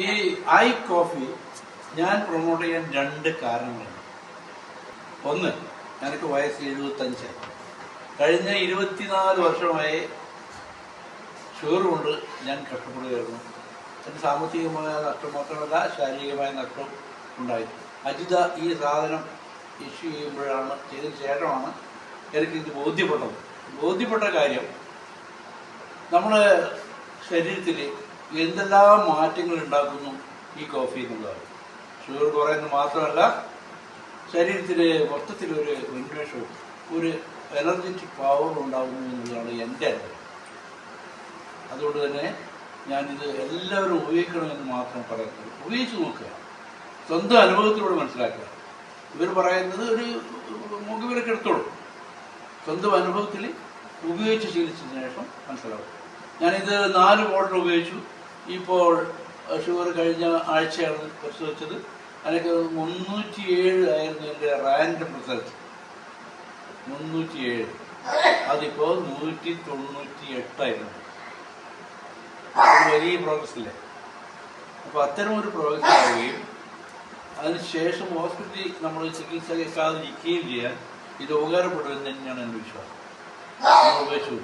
ഈ I coffee ഞാൻ promote ചെയ്യാൻ രണ്ട് കാരണങ്ങളുണ്ട്. ഒന്ന്, എനിക്ക് വയസ്സ് 75. കഴിഞ്ഞ 24 വർഷമായി ഷുഗർ കൊണ്ട് ഞാൻ കഷ്ടപ്പെടുകയായിരുന്നു. എൻ്റെ സാമ്പത്തികമായ നഷ്ടം മാത്രമല്ല, ശാരീരികമായ നഷ്ടം ഉണ്ടായി. അജിത ഈ സാധനം ഇഷ്യൂ ചെയ്തതിന് ശേഷമാണ് എനിക്കിത് ബോധ്യപ്പെട്ട കാര്യം നമ്മുടെ ശരീരത്തിൽ എന്തെല്ലാം മാറ്റങ്ങൾ ഉണ്ടാക്കുന്നു ഈ കോഫി എന്നുള്ളതാണ്. ഷുഗർ കുറയുന്നത് മാത്രമല്ല, ശരീരത്തിൽ മൊത്തത്തിലൊരു ഉന്മേഷവും ഒരു എനർജറ്റിക് പവർ ഉണ്ടാകുന്നു എന്നുള്ളതാണ് എൻ്റെ അനുഭവം. അതുകൊണ്ട് തന്നെ ഞാനിത് എല്ലാവരും ഉപയോഗിക്കണമെന്ന് മാത്രം പറയുന്നത്. ഉപയോഗിച്ച് നോക്കുക, സ്വന്തം അനുഭവത്തിലൂടെ മനസ്സിലാക്കുക. ഇവർ പറയുന്നത് ഒരു മുഖവിലൊക്കെ എടുത്തോളൂ. സ്വന്തം അനുഭവത്തിൽ ഉപയോഗിച്ച് ശീലിച്ചതിന് ശേഷം മനസ്സിലാവും. ഞാനിത് 4 ബോട്ടിൽ ഉപയോഗിച്ചു. ഇപ്പോൾ ഷുഗർ കഴിഞ്ഞ ആഴ്ചയാണ് പരിശോധിച്ചത്. എനിക്ക് 307 ആയിരുന്നു എൻ്റെ റാൻഡം റിസൾട്ട്. 307. അതിപ്പോൾ 198 ആയിരുന്നു. വലിയ പ്രോഗ്രസ് ഇല്ലേ? അപ്പോൾ അത്തരം ഒരു പ്രോഗ്രസ് ആവുകയും അതിനുശേഷം ഹോസ്പിറ്റലിൽ നമ്മൾ ചികിത്സ കേൾക്കാതിരിക്കുകയും ചെയ്യാൻ ഇത് ഉപകാരപ്പെടുമെന്ന് തന്നെയാണ് എൻ്റെ വിശ്വാസം. ഉപയോഗിച്ചു.